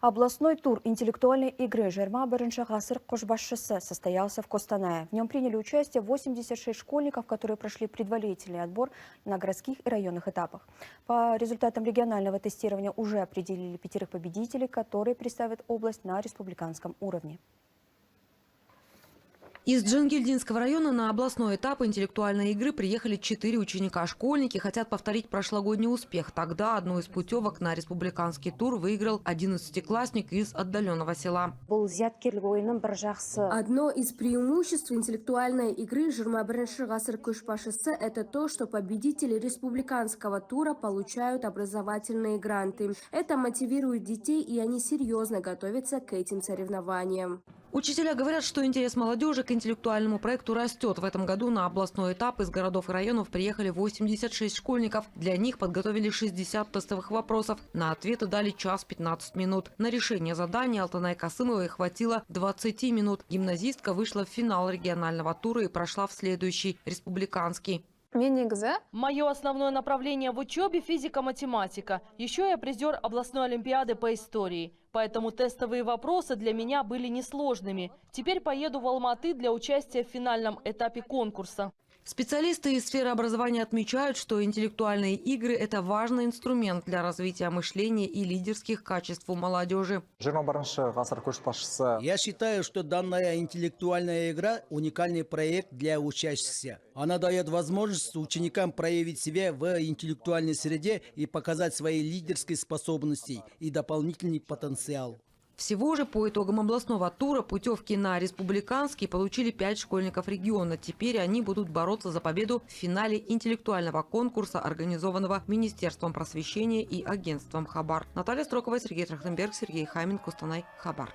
Областной тур интеллектуальной игры «Жерма Барынша Гасыр Кошбашшысы» состоялся в Костанае. В нем приняли участие 86 школьников, которые прошли предварительный отбор на городских и районных этапах. По результатам регионального тестирования уже определили 5 победителей, которые представят область на республиканском уровне. Из Джангильдинского района на областной этап интеллектуальной игры приехали 4 ученика. Школьники хотят повторить прошлогодний успех. Тогда одну из путевок на республиканский тур выиграл 11-классник из отдаленного села. Одно из преимуществ интеллектуальной игры «Жерма Барынша Гасыр Кошбашшысы» – это то, что победители республиканского тура получают образовательные гранты. Это мотивирует детей, и они серьезно готовятся к этим соревнованиям. Учителя говорят, что интерес молодежи к интеллектуальному проекту растет. В этом году на областной этап из городов и районов приехали 86 школьников. Для них подготовили 60 тестовых вопросов. На ответы дали час 15 минут. На решение задания Алтынай Касымовой хватило 20 минут. Гимназистка вышла в финал регионального тура и прошла в следующий – республиканский. Мое основное направление в учебе – физика-математика. Еще я призер областной олимпиады по истории. Поэтому тестовые вопросы для меня были несложными. Теперь поеду в Алматы для участия в финальном этапе конкурса. Специалисты из сферы образования отмечают, что интеллектуальные игры – это важный инструмент для развития мышления и лидерских качеств у молодежи. Я считаю, что данная интеллектуальная игра – уникальный проект для учащихся. Она дает возможность ученикам проявить себя в интеллектуальной среде и показать свои лидерские способности и дополнительный потенциал. Всего же по итогам областного тура путевки на республиканский получили 5 школьников региона. Теперь они будут бороться за победу в финале интеллектуального конкурса, организованного Министерством просвещения и агентством «Хабар». Наталья Строкова, Сергей Трахтенберг, Сергей Хамин, Костанай, Хабар.